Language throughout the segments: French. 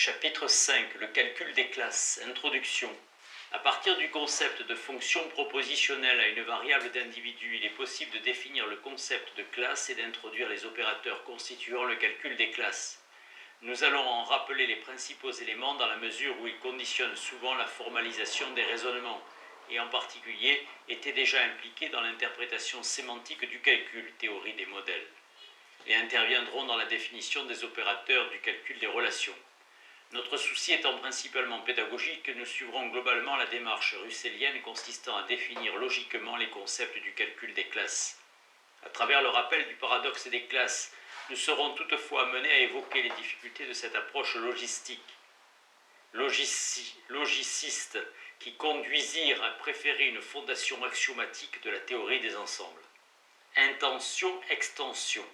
Chapitre 5. Le calcul des classes. Introduction. À partir du concept de fonction propositionnelle à une variable d'individu, il est possible de définir le concept de classe et d'introduire les opérateurs constituant le calcul des classes. Nous allons en rappeler les principaux éléments dans la mesure où ils conditionnent souvent la formalisation des raisonnements, et en particulier étaient déjà impliqués dans l'interprétation sémantique du calcul, théorie des modèles, et interviendront dans la définition des opérateurs du calcul des relations. Notre souci étant principalement pédagogique, nous suivrons globalement la démarche russellienne consistant à définir logiquement les concepts du calcul des classes. À travers le rappel du paradoxe des classes, nous serons toutefois amenés à évoquer les difficultés de cette approche logiciste qui conduisirent à préférer une fondation axiomatique de la théorie des ensembles. Intention-extension.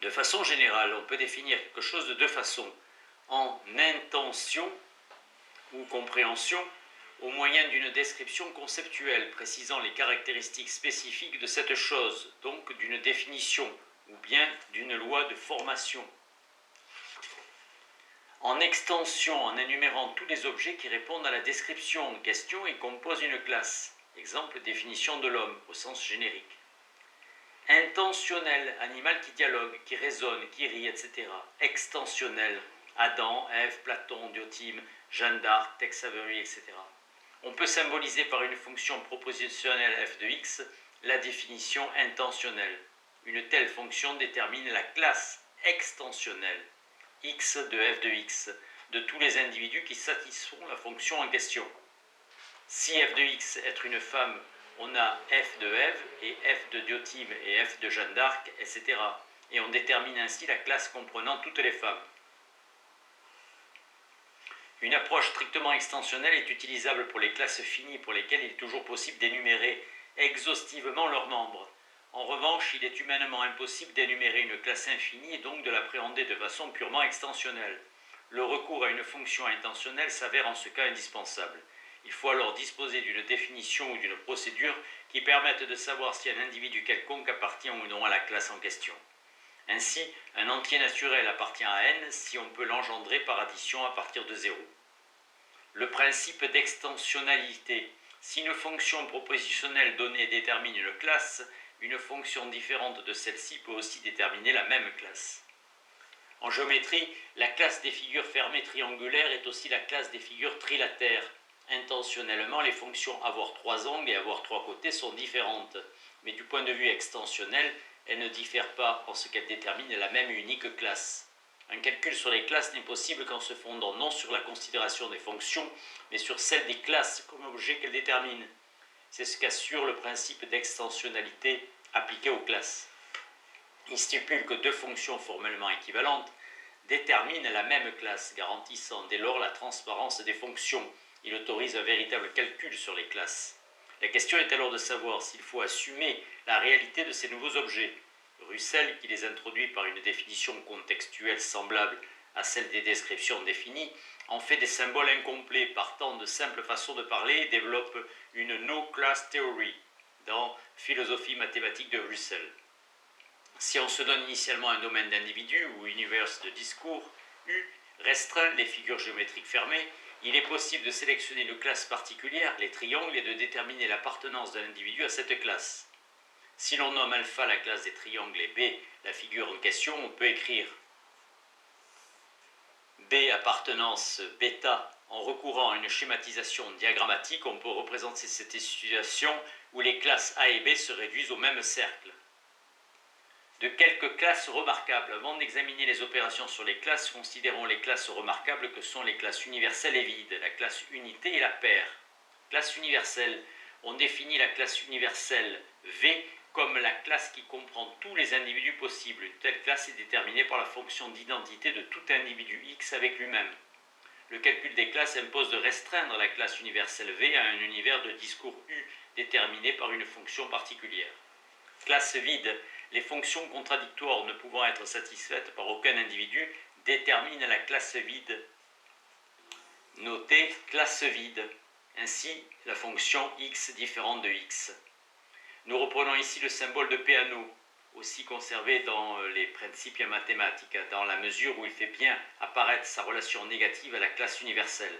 De façon générale, on peut définir quelque chose de deux façons. En intention ou compréhension, au moyen d'une description conceptuelle précisant les caractéristiques spécifiques de cette chose, donc d'une définition ou bien d'une loi de formation. En extension, en énumérant tous les objets qui répondent à la description en question et composent une classe. Exemple, définition de l'homme au sens générique. Intentionnel, animal qui dialogue, qui raisonne, qui rit, etc. Extensionnel, Adam, Ève, Platon, Diotime, Jeanne d'Arc, Tex Avery, etc. On peut symboliser par une fonction propositionnelle f de x la définition intentionnelle. Une telle fonction détermine la classe extensionnelle, x de f de x, de tous les individus qui satisfont la fonction en question. Si f de x est une femme, on a f de Ève et f de Diotime et f de Jeanne d'Arc, etc. Et on détermine ainsi la classe comprenant toutes les femmes. Une approche strictement extensionnelle est utilisable pour les classes finies pour lesquelles il est toujours possible d'énumérer exhaustivement leurs membres. En revanche, il est humainement impossible d'énumérer une classe infinie et donc de l'appréhender de façon purement extensionnelle. Le recours à une fonction intentionnelle s'avère en ce cas indispensable. Il faut alors disposer d'une définition ou d'une procédure qui permette de savoir si un individu quelconque appartient ou non à la classe en question. Ainsi, un entier naturel appartient à n si on peut l'engendrer par addition à partir de 0. Le principe d'extensionnalité. Si une fonction propositionnelle donnée détermine une classe, une fonction différente de celle-ci peut aussi déterminer la même classe. En géométrie, la classe des figures fermées triangulaires est aussi la classe des figures trilatères. Intentionnellement, les fonctions avoir trois angles et avoir trois côtés sont différentes, mais du point de vue extensionnel, elles ne diffèrent pas en ce qu'elles déterminent la même et unique classe. Un calcul sur les classes n'est possible qu'en se fondant non sur la considération des fonctions, mais sur celle des classes comme objet qu'elles déterminent. C'est ce qu'assure le principe d'extensionnalité appliqué aux classes. Il stipule que deux fonctions formellement équivalentes déterminent la même classe, garantissant dès lors la transparence des fonctions. Il autorise un véritable calcul sur les classes. La question est alors de savoir s'il faut assumer la réalité de ces nouveaux objets. Russell, qui les introduit par une définition contextuelle semblable à celle des descriptions définies, en fait des symboles incomplets partant de simples façons de parler et développe une no-class theory dans Philosophie mathématique de Russell. Si on se donne initialement un domaine d'individus ou univers de discours, U restreint les figures géométriques fermées, il est possible de sélectionner une classe particulière, les triangles, et de déterminer l'appartenance d'un individu à cette classe. Si l'on nomme alpha la classe des triangles et B la figure en question, on peut écrire B appartenance bêta. En recourant à une schématisation diagrammatique, on peut représenter cette situation où les classes A et B se réduisent au même cercle. De quelques classes remarquables. Avant d'examiner les opérations sur les classes, considérons les classes remarquables que sont les classes universelles et vides, la classe unité et la paire. Classe universelle. On définit la classe universelle V comme la classe qui comprend tous les individus possibles. Une telle classe est déterminée par la fonction d'identité de tout individu X avec lui-même. Le calcul des classes impose de restreindre la classe universelle V à un univers de discours U déterminé par une fonction particulière. Classe vide. Les fonctions contradictoires ne pouvant être satisfaites par aucun individu déterminent la classe vide. Notez classe vide. Ainsi, la fonction x différente de x. Nous reprenons ici le symbole de Peano. aussi conservé dans les principes mathématiques, dans la mesure où il fait bien apparaître sa relation négative à la classe universelle.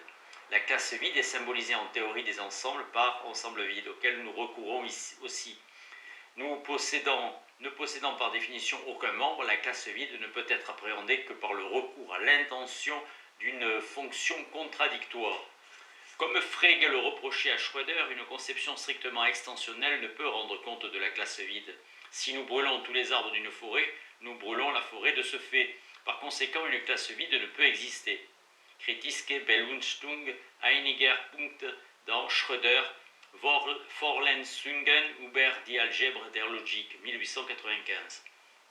La classe vide est symbolisée en théorie des ensembles par ensemble vide, auquel nous recourons ici aussi. Ne possédant par définition aucun membre, la classe vide ne peut être appréhendée que par le recours à l'intention d'une fonction contradictoire. Comme Frege le reprochait à Schröder, une conception strictement extensionnelle ne peut rendre compte de la classe vide. Si nous brûlons tous les arbres d'une forêt, nous brûlons la forêt de ce fait. Par conséquent, une classe vide ne peut exister. Kritische Belunstung einiger Punkte dans Schröder, Vorlesungen über die Algebra der Logik, 1895.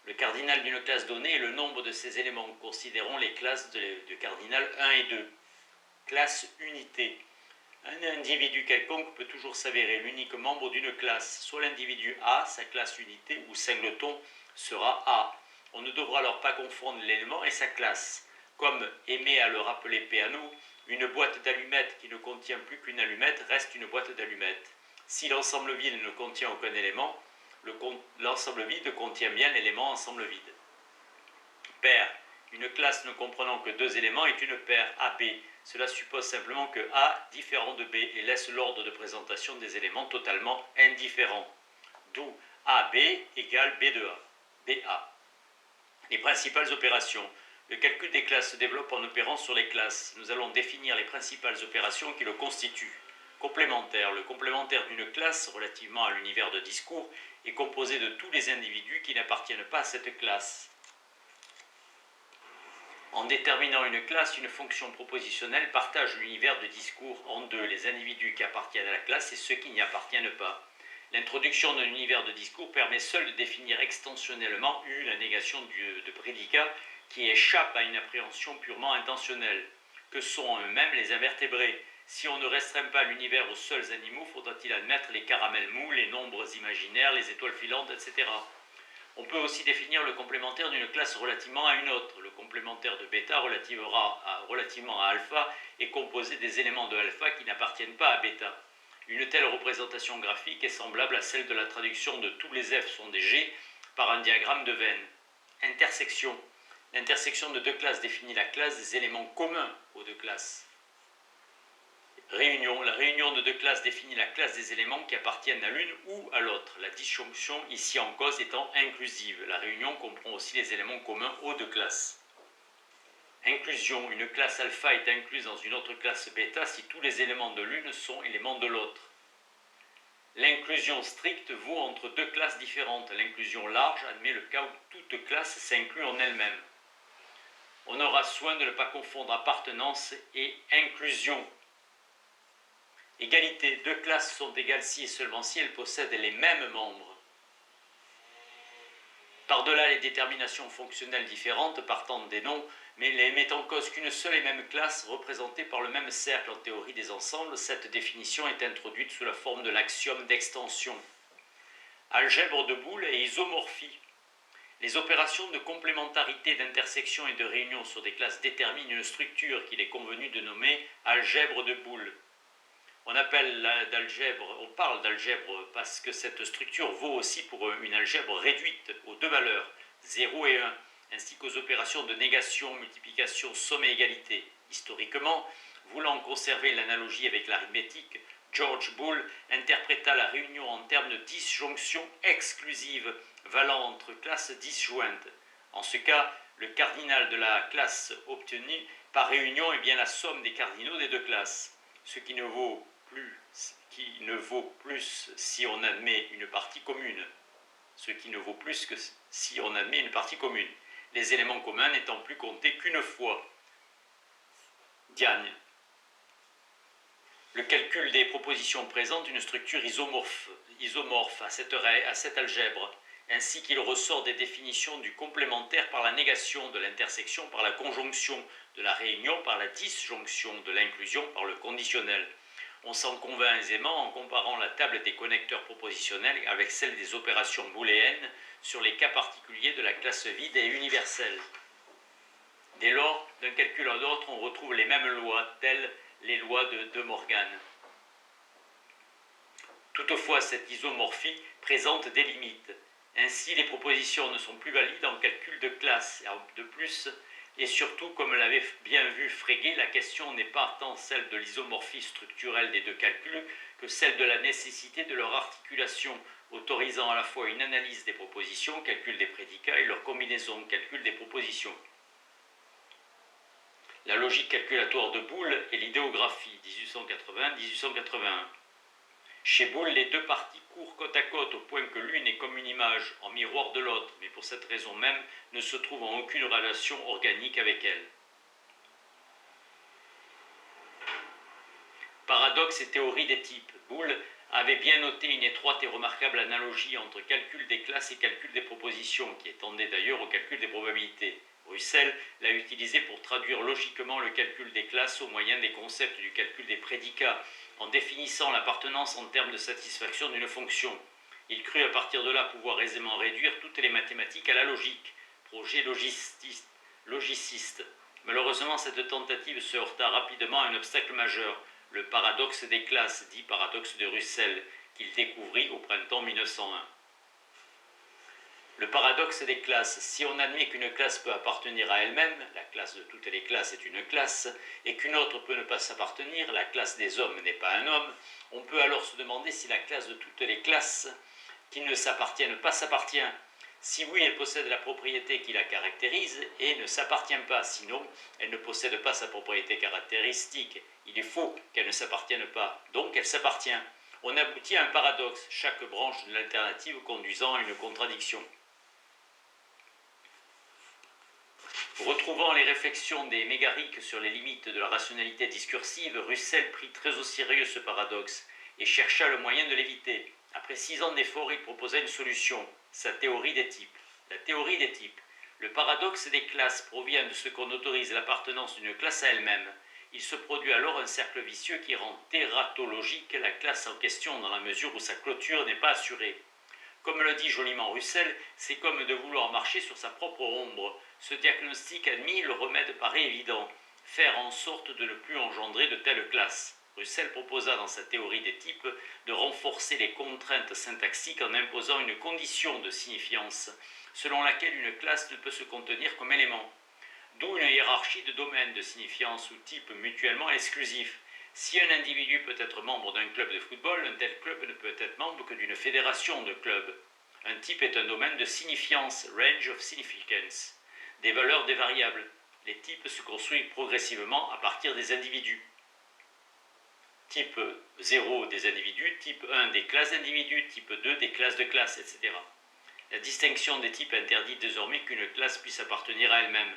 Le cardinal d'une classe donnée est le nombre de ses éléments. Considérons les classes de cardinal 1 et 2. Classe unité. Un individu quelconque peut toujours s'avérer l'unique membre d'une classe. Soit l'individu A, sa classe unité, ou singleton sera A. On ne devra alors pas confondre l'élément et sa classe. Comme Aimé à le rappeler Peano, une boîte d'allumettes qui ne contient plus qu'une allumette reste une boîte d'allumettes. Si l'ensemble vide ne contient aucun élément, l'ensemble vide contient bien l'élément ensemble vide. Paire. Une classe ne comprenant que deux éléments est une paire AB. Cela suppose simplement que A différent de B et laisse l'ordre de présentation des éléments totalement indifférent. D'où AB égale B de A. BA. Les principales opérations. Le calcul des classes se développe en opérant sur les classes. Nous allons définir les principales opérations qui le constituent. Complémentaire. Le complémentaire d'une classe, relativement à l'univers de discours, est composé de tous les individus qui n'appartiennent pas à cette classe. En déterminant une classe, une fonction propositionnelle partage l'univers de discours en deux, les individus qui appartiennent à la classe et ceux qui n'y appartiennent pas. L'introduction d'un univers de discours permet seule de définir extensionnellement la négation de prédicat qui échappe à une appréhension purement intentionnelle. Que sont eux-mêmes les invertébrés? Si on ne restreint pas l'univers aux seuls animaux, faudra-t-il admettre les caramels mous, les nombres imaginaires, les étoiles filantes, etc. On peut aussi définir le complémentaire d'une classe relativement à une autre. Le complémentaire de bêta relativement à alpha est composé des éléments de alpha qui n'appartiennent pas à bêta. Une telle représentation graphique est semblable à celle de la traduction de tous les F sont des G par un diagramme de Venn. Intersection. L'intersection de deux classes définit la classe des éléments communs aux deux classes. Réunion. La réunion de deux classes définit la classe des éléments qui appartiennent à l'une ou à l'autre, la disjonction ici en cause étant inclusive. La réunion comprend aussi les éléments communs aux deux classes. Inclusion. Une classe alpha est incluse dans une autre classe bêta si tous les éléments de l'une sont éléments de l'autre. L'inclusion stricte vaut entre deux classes différentes. L'inclusion large admet le cas où toute classe s'inclut en elle-même. On aura soin de ne pas confondre appartenance et inclusion. Égalité. Deux classes sont égales si et seulement si elles possèdent les mêmes membres. Par-delà les déterminations fonctionnelles différentes partant des noms, mais les mettant en cause qu'une seule et même classe représentée par le même cercle en théorie des ensembles, cette définition est introduite sous la forme de l'axiome d'extension. Algèbre de Boole et isomorphie. Les opérations de complémentarité, d'intersection et de réunion sur des classes déterminent une structure qu'il est convenu de nommer algèbre de Boole. On parle d'algèbre parce que cette structure vaut aussi pour une algèbre réduite aux deux valeurs, 0 et 1, ainsi qu'aux opérations de négation, multiplication, somme et égalité. Historiquement, voulant conserver l'analogie avec l'arithmétique, George Boole interpréta la réunion en termes de disjonction exclusive valant entre classes disjointes. En ce cas, le cardinal de la classe obtenue par réunion est bien la somme des cardinaux des deux classes, ce qui ne vaut plus si on admet une partie commune. Les éléments communs n'étant plus comptés qu'une fois. Diagne. Le calcul des propositions présente une structure isomorphe à cette algèbre, ainsi qu'il ressort des définitions du complémentaire par la négation, de l'intersection par la conjonction, de la réunion par la disjonction, de l'inclusion par le conditionnel. On s'en convainc aisément en comparant la table des connecteurs propositionnels avec celle des opérations booléennes sur les cas particuliers de la classe vide et universelle. Dès lors, d'un calcul à l'autre, on retrouve les mêmes lois, telles les lois de De Morgan. Toutefois, cette isomorphie présente des limites. Ainsi, les propositions ne sont plus valides en calcul de classe. De plus, et surtout, comme l'avait bien vu Frege, la question n'est pas tant celle de l'isomorphie structurelle des deux calculs que celle de la nécessité de leur articulation, autorisant à la fois une analyse des propositions, calcul des prédicats, et leur combinaison, calcul des propositions. La logique calculatoire de Boole et l'idéographie, 1880-1881. Chez Boole, les deux parties courent côte à côte au point que l'une est comme une image en miroir de l'autre, mais pour cette raison même ne se trouve en aucune relation organique avec elle. Paradoxe et théorie des types. Boole avait bien noté une étroite et remarquable analogie entre calcul des classes et calcul des propositions, qui étendait d'ailleurs au calcul des probabilités. Russell l'a utilisé pour traduire logiquement le calcul des classes au moyen des concepts du calcul des prédicats, en définissant l'appartenance en termes de satisfaction d'une fonction. Il crut à partir de là pouvoir aisément réduire toutes les mathématiques à la logique, projet logiciste. Malheureusement, cette tentative se heurta rapidement à un obstacle majeur, le paradoxe des classes, dit paradoxe de Russell, qu'il découvrit au printemps 1901. Le paradoxe des classes, si on admet qu'une classe peut appartenir à elle-même, la classe de toutes les classes est une classe, et qu'une autre peut ne pas s'appartenir, la classe des hommes n'est pas un homme, on peut alors se demander si la classe de toutes les classes qui ne s'appartiennent pas s'appartient. Si oui, elle possède la propriété qui la caractérise et ne s'appartient pas, sinon elle ne possède pas sa propriété caractéristique. Il est faux qu'elle ne s'appartienne pas, donc elle s'appartient. On aboutit à un paradoxe, chaque branche de l'alternative conduisant à une contradiction. Retrouvant les réflexions des Mégariques sur les limites de la rationalité discursive, Russell prit très au sérieux ce paradoxe et chercha le moyen de l'éviter. Après 6 ans d'efforts, il proposa une solution, sa théorie des types. La théorie des types. Le paradoxe des classes provient de ce qu'on autorise l'appartenance d'une classe à elle-même. Il se produit alors un cercle vicieux qui rend tératologique la classe en question dans la mesure où sa clôture n'est pas assurée. Comme le dit joliment Russell, c'est comme de vouloir marcher sur sa propre ombre. Ce diagnostic admis, le remède paraît évident, faire en sorte de ne plus engendrer de telles classes. Russell proposa dans sa théorie des types de renforcer les contraintes syntaxiques en imposant une condition de signifiance, selon laquelle une classe ne peut se contenir comme élément. D'où une hiérarchie de domaines de signifiance ou types mutuellement exclusifs. Si un individu peut être membre d'un club de football, un tel club ne peut être membre que d'une fédération de clubs. Un type est un domaine de signifiance, range of significance, des valeurs des variables. Les types se construisent progressivement à partir des individus. Type 0 des individus, type 1 des classes d'individus, type 2 des classes de classes, etc. La distinction des types interdit désormais qu'une classe puisse appartenir à elle-même.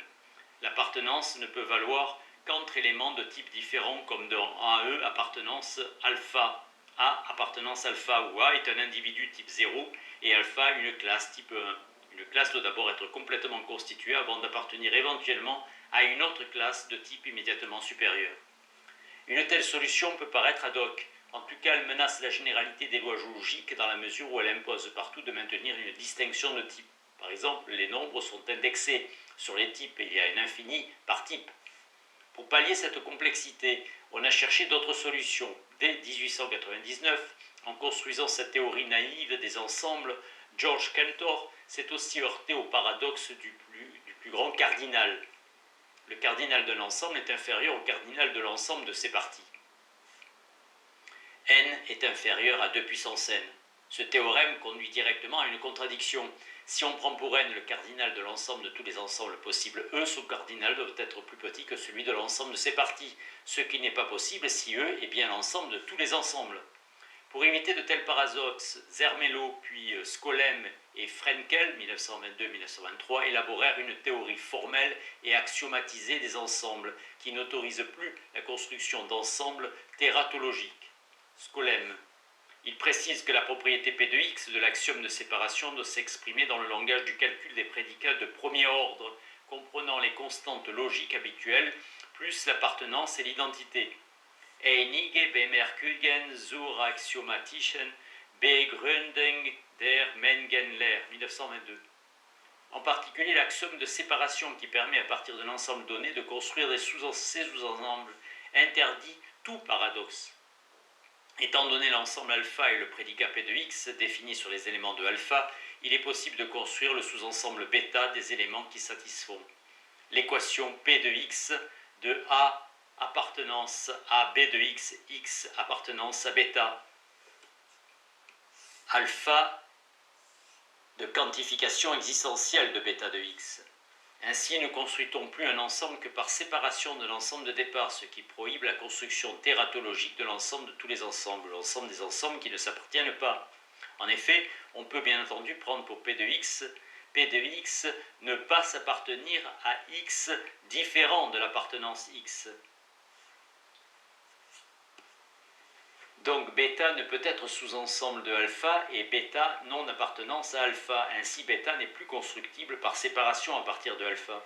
L'appartenance ne peut valoir qu'entre éléments de types différents comme dans AE appartenance alpha. A appartenance alpha où A est un individu type 0 et alpha une classe type 1. Une classe doit d'abord être complètement constituée avant d'appartenir éventuellement à une autre classe de type immédiatement supérieur. Une telle solution peut paraître ad hoc. En tout cas, elle menace la généralité des lois logiques dans la mesure où elle impose partout de maintenir une distinction de type. Par exemple, les nombres sont indexés sur les types et il y a un infini par type. Pour pallier cette complexité, on a cherché d'autres solutions. Dès 1899, en construisant cette théorie naïve des ensembles, George Cantor s'est aussi heurté au paradoxe du plus grand cardinal. Le cardinal d'un ensemble est inférieur au cardinal de l'ensemble de ses parties. N est inférieur à 2 puissance n. Ce théorème conduit directement à une contradiction. Si on prend pour n le cardinal de l'ensemble de tous les ensembles possibles, E, son cardinal doit être plus petit que celui de l'ensemble de ses parties, ce qui n'est pas possible si E est bien l'ensemble de tous les ensembles. Pour éviter de tels paradoxes, Zermelo, puis Skolem et Frenkel, 1922-1923, élaborèrent une théorie formelle et axiomatisée des ensembles, qui n'autorise plus la construction d'ensembles tératologiques. Skolem. Il précise que la propriété P de X de l'axiome de séparation doit s'exprimer dans le langage du calcul des prédicats de premier ordre, comprenant les constantes logiques habituelles, plus l'appartenance et l'identité. Einige Bemerkungen zur axiomatischen Begründung der Mengenlehre, 1922. En particulier l'axiome de séparation qui permet à partir d'un ensemble donné de construire ces sous-ensembles interdit tout paradoxe. Étant donné l'ensemble alpha et le prédicat P de x défini sur les éléments de alpha, il est possible de construire le sous-ensemble bêta des éléments qui satisfont l'équation P de x de A appartenance à B de x, x appartenance à bêta, alpha de quantification existentielle de bêta de x. Ainsi, ne construit-on plus un ensemble que par séparation de l'ensemble de départ, ce qui prohibe la construction tératologique de l'ensemble de tous les ensembles, l'ensemble des ensembles qui ne s'appartiennent pas. En effet, on peut bien entendu prendre pour P de x ne pas s'appartenir à x différent de l'appartenance x. Donc bêta ne peut être sous-ensemble de alpha et bêta non appartenance à alpha. Ainsi bêta n'est plus constructible par séparation à partir de alpha.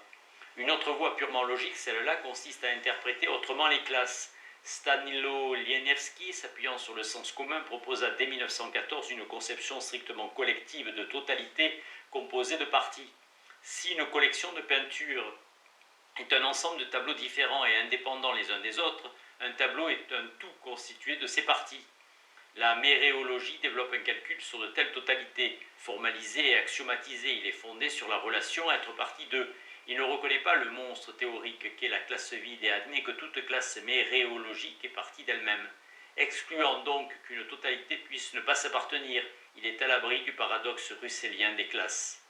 Une autre voie purement logique, celle-là, consiste à interpréter autrement les classes. Stanilo Lieniewski, s'appuyant sur le sens commun, proposa dès 1914 une conception strictement collective de totalité composée de parties. Si une collection de peintures est un ensemble de tableaux différents et indépendants les uns des autres, un tableau est un tout constitué de ses parties. La méréologie développe un calcul sur de telles totalités. Formalisé et axiomatisé, il est fondé sur la relation être partie de. Il ne reconnaît pas le monstre théorique qu'est la classe vide et admet que toute classe méréologique est partie d'elle-même. Excluant donc qu'une totalité puisse ne pas s'appartenir, il est à l'abri du paradoxe russellien des classes.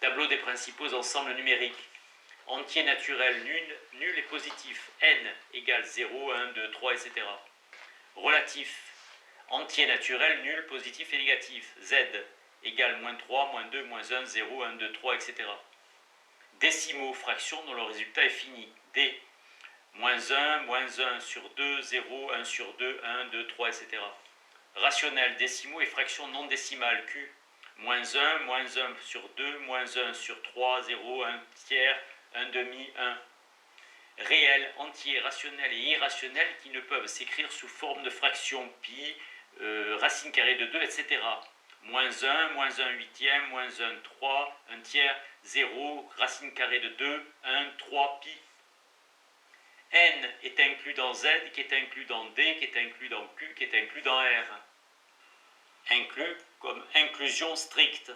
Tableau des principaux ensembles numériques. Entier naturel nul et positif. N égale 0, 1, 2, 3, etc. Relatif. Entier naturel nul, positif et négatif. Z égale moins 3, moins 2, moins 1, 0, 1, 2, 3, etc. Décimaux, fractions dont le résultat est fini. D. Moins 1 sur 2, 0, 1 sur 2, 1, 2, 3, etc. Rationnel, décimaux et fractions non décimales. Q. Moins 1 sur 2, moins 1 sur 3, 0, 1 tiers, 1 demi, 1. Réel, entier, rationnel et irrationnel qui ne peuvent s'écrire sous forme de fractions pi, racine carrée de 2, etc. Moins 1 huitième, moins 1 3, 1 tiers, 0, racine carrée de 2, 1, 3, pi. N est inclus dans Z, qui est inclus dans D, qui est inclus dans Q, qui est inclus dans R. Inclus comme inclusion stricte.